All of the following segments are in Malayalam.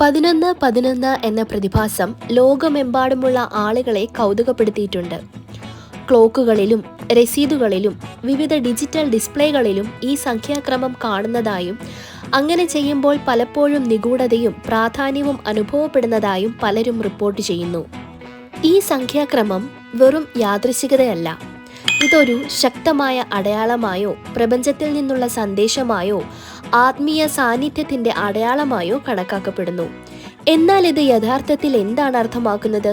11-11 എന്ന പ്രതിഭാസം ലോകമെമ്പാടുമുള്ള ആളുകളെ കൗതുകപ്പെടുത്തിയിട്ടുണ്ട്. ക്ലോക്കുകളിലും രസീതുകളിലും വിവിധ ഡിജിറ്റൽ ഡിസ്പ്ലേകളിലും ഈ സംഖ്യാക്രമം കാണുന്നതായും അങ്ങനെ ചെയ്യുമ്പോൾ പലപ്പോഴും നിഗൂഢതയും പ്രാധാന്യവും അനുഭവപ്പെടുന്നതായും പലരും റിപ്പോർട്ട് ചെയ്യുന്നു. ഈ സംഖ്യാക്രമം വെറും യാദൃശ്ചികതയല്ല. ഇതൊരു ശക്തമായ അടയാളമായോ പ്രപഞ്ചത്തിൽ നിന്നുള്ള സന്ദേശമായോ ആത്മീയ സാന്നിധ്യത്തിന്റെ അടയാളമായോ കണക്കാക്കപ്പെടുന്നു. എന്നാൽ ഇത് യഥാർത്ഥത്തിൽ എന്താണ് അർത്ഥമാക്കുന്നത്?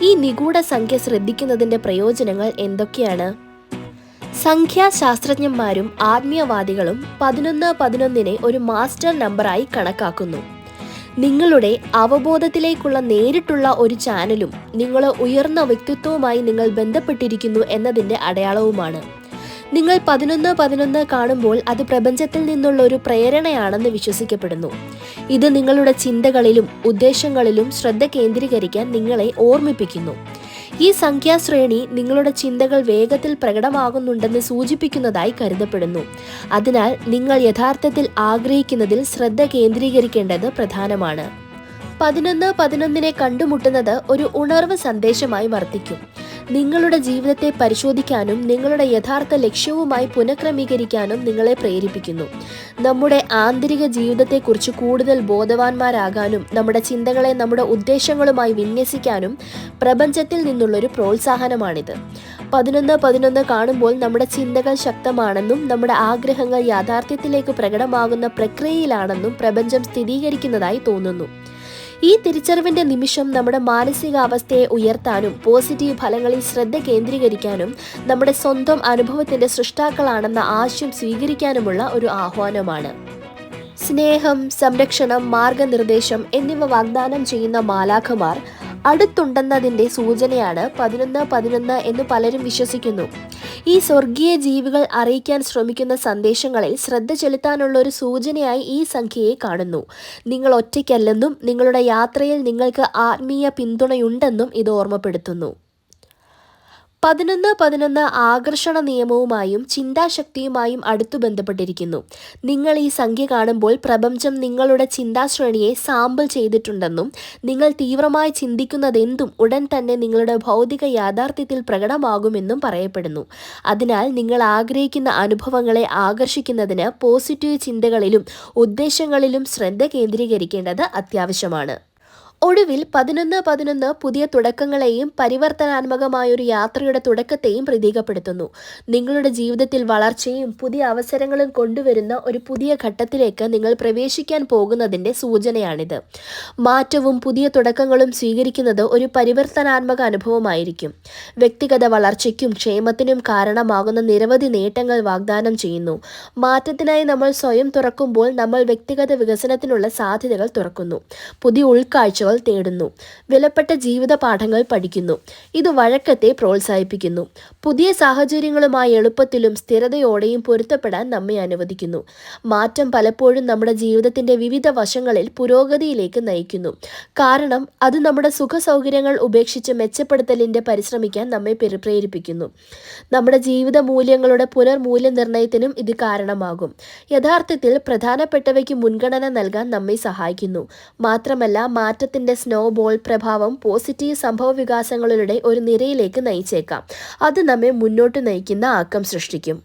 ഈ നിഗൂഢ സംഖ്യ ശ്രദ്ധിക്കുന്നതിന്റെ പ്രയോജനങ്ങൾ എന്തൊക്കെയാണ്? സംഖ്യാശാസ്ത്രജ്ഞന്മാരും ആത്മീയവാദികളും 11-11 ഒരു മാസ്റ്റർ നമ്പറായി കണക്കാക്കുന്നു. നിങ്ങളുടെ അവബോധത്തിലേക്കുള്ള നേരിട്ടുള്ള ഒരു ചാനലും നിങ്ങൾ ഉയർന്ന വ്യക്തിത്വവുമായി നിങ്ങൾ ബന്ധപ്പെട്ടിരിക്കുന്നു എന്നതിൻ്റെ അടയാളവുമാണ്. നിങ്ങൾ 11-11 കാണുമ്പോൾ അത് പ്രപഞ്ചത്തിൽ നിന്നുള്ള ഒരു പ്രേരണയാണെന്ന് വിശ്വസിക്കപ്പെടുന്നു. ഇത് നിങ്ങളുടെ ചിന്തകളിലും ഉദ്ദേശങ്ങളിലും ശ്രദ്ധ കേന്ദ്രീകരിക്കാൻ നിങ്ങളെ ഓർമ്മിപ്പിക്കുന്നു. ഈ സംഖ്യാശ്രേണി നിങ്ങളുടെ ചിന്തകൾ വേഗത്തിൽ പ്രകടമാകുന്നുണ്ടെന്ന് സൂചിപ്പിക്കുന്നതായി കരുതപ്പെടുന്നു. അതിനാൽ നിങ്ങൾ യഥാർത്ഥത്തിൽ ആഗ്രഹിക്കുന്നതിൽ ശ്രദ്ധ കേന്ദ്രീകരിക്കേണ്ടത് പ്രധാനമാണ്. 11-11 കണ്ടുമുട്ടുന്നത് ഒരു ഉണർവ് സന്ദേശമായി വർത്തിക്കും. നിങ്ങളുടെ ജീവിതത്തെ പരിശോധിക്കാനും നിങ്ങളുടെ യഥാർത്ഥ ലക്ഷ്യവുമായി പുനഃക്രമീകരിക്കാനും നിങ്ങളെ പ്രേരിപ്പിക്കുന്നു. നമ്മുടെ ആന്തരിക ജീവിതത്തെക്കുറിച്ച് കൂടുതൽ ബോധവാന്മാരാകാനും നമ്മുടെ ചിന്തകളെ നമ്മുടെ ഉദ്ദേശങ്ങളുമായി വിന്യസിക്കാനും പ്രപഞ്ചത്തിൽ നിന്നുള്ളൊരു പ്രോത്സാഹനമാണിത്. 11-11 കാണുമ്പോൾ നമ്മുടെ ചിന്തകൾ ശക്തമാണെന്നും നമ്മുടെ ആഗ്രഹങ്ങൾ യാഥാർത്ഥ്യത്തിലേക്ക് പ്രകടമാകുന്ന പ്രക്രിയയിലാണെന്നും പ്രപഞ്ചം സ്ഥിരീകരിക്കുന്നതായി തോന്നുന്നു. ഈ തിരിച്ചറിവിന്റെ നിമിഷം നമ്മുടെ മാനസികാവസ്ഥയെ ഉയർത്താനും പോസിറ്റീവ് ഫലങ്ങളിൽ ശ്രദ്ധ കേന്ദ്രീകരിക്കാനും നമ്മുടെ സ്വന്തം അനുഭവത്തിന്റെ സൃഷ്ടാക്കളാണെന്ന ആശയം സ്വീകരിക്കാനുമുള്ള ഒരു ആഹ്വാനമാണ്. സ്നേഹം, സംരക്ഷണം, മാർഗനിർദ്ദേശം എന്നിവ വാഗ്ദാനം ചെയ്യുന്ന മാലാഖമാർ അടുത്തുണ്ടെന്നതിൻ്റെ സൂചനയാണ് 11-11 എന്ന് പലരും വിശ്വസിക്കുന്നു. ഈ സ്വർഗീയ ജീവികൾ അറിയിക്കാൻ ശ്രമിക്കുന്ന സന്ദേശങ്ങളിൽ ശ്രദ്ധ ചെലുത്താനുള്ള ഒരു സൂചനയായി ഈ സംഖ്യയെ കാണുന്നു. നിങ്ങൾ ഒറ്റയ്ക്കല്ലെന്നും നിങ്ങളുടെ യാത്രയിൽ നിങ്ങൾക്ക് ആത്മീയ പിന്തുണയുണ്ടെന്നും ഇത് ഓർമ്മപ്പെടുത്തുന്നു. 11-11 ആകർഷണ നിയമവുമായും ചിന്താശക്തിയുമായും അടുത്തു ബന്ധപ്പെട്ടിരിക്കുന്നു. നിങ്ങൾ ഈ സംഖ്യ കാണുമ്പോൾ പ്രപഞ്ചം നിങ്ങളുടെ ചിന്താശ്രേണിയെ സാമ്പിൾ ചെയ്തിട്ടുണ്ടെന്നും നിങ്ങൾ തീവ്രമായി ചിന്തിക്കുന്നതെന്തും ഉടൻ തന്നെ നിങ്ങളുടെ ഭൗതിക യാഥാർത്ഥ്യത്തിൽ പ്രകടമാകുമെന്നും പറയപ്പെടുന്നു. അതിനാൽ നിങ്ങൾ ആഗ്രഹിക്കുന്ന അനുഭവങ്ങളെ ആകർഷിക്കുന്നതിന് പോസിറ്റീവ് ചിന്തകളിലും ഉദ്ദേശങ്ങളിലും ശ്രദ്ധ കേന്ദ്രീകരിക്കേണ്ടത് അത്യാവശ്യമാണ്. ഒടുവിൽ 11-11 പുതിയ തുടക്കങ്ങളെയും പരിവർത്തനാത്മകമായൊരു യാത്രയുടെ തുടക്കത്തെയും പ്രതീകപ്പെടുത്തുന്നു. നിങ്ങളുടെ ജീവിതത്തിൽ വളർച്ചയും പുതിയ അവസരങ്ങളും കൊണ്ടുവരുന്ന ഒരു പുതിയ ഘട്ടത്തിലേക്ക് നിങ്ങൾ പ്രവേശിക്കാൻ പോകുന്നതിൻ്റെ സൂചനയാണിത്. മാറ്റവും പുതിയ തുടക്കങ്ങളും സ്വീകരിക്കുന്നത് ഒരു പരിവർത്തനാത്മക അനുഭവമായിരിക്കും. വ്യക്തിഗത വളർച്ചയ്ക്കും ക്ഷേമത്തിനും കാരണമാകുന്ന നിരവധി നേട്ടങ്ങൾ വാഗ്ദാനം ചെയ്യുന്നു. മാറ്റത്തിനായി നമ്മൾ സ്വയം തുറക്കുമ്പോൾ നമ്മൾ വ്യക്തിഗത വികസനത്തിനുള്ള സാധ്യതകൾ തുറക്കുന്നു. പുതിയ ഉൾക്കാഴ്ചകൾ തേടുന്നു. വിലപ്പെട്ട ജീവിത പാഠങ്ങൾ പഠിക്കുന്നു. ഇത് വഴക്കത്തെ പ്രോത്സാഹിപ്പിക്കുന്നു. പുതിയ സാഹചര്യങ്ങളുമായി എളുപ്പത്തിലും സ്ഥിരതയോടെയും പൊരുത്തപ്പെടാൻ നമ്മെ അനുവദിക്കുന്നു. മാറ്റം പലപ്പോഴും നമ്മുടെ ജീവിതത്തിന്റെ വിവിധ വശങ്ങളിൽ പുരോഗതിയിലേക്ക് നയിക്കുന്നു. കാരണം അത് നമ്മുടെ സുഖസൗകര്യങ്ങൾ ഉപേക്ഷിച്ച് മെച്ചപ്പെടുത്തലിന്റെ പരിശ്രമിക്കാൻ നമ്മെ പ്രേരിപ്പിക്കുന്നു. നമ്മുടെ ജീവിത മൂല്യങ്ങളുടെ പുനർമൂല്യനിർണ്ണയത്തിനും ഇത് കാരണമാകും. യഥാർത്ഥത്തിൽ പ്രധാനപ്പെട്ടവയ്ക്ക് മുൻഗണന നൽകാൻ നമ്മെ സഹായിക്കുന്നു. മാത്രമല്ല മാറ്റത്തിന്റെ സ്നോബോൾ പ്രഭാവം പോസിറ്റീവ് സംഭവവികാസങ്ങളുടെ ഒരു നിരയിലേക്ക് നയിച്ചേക്കാം. അത് നമ്മെ മുന്നോട്ട് നയിക്കുന്ന ആക്കം സൃഷ്ടിക്കും.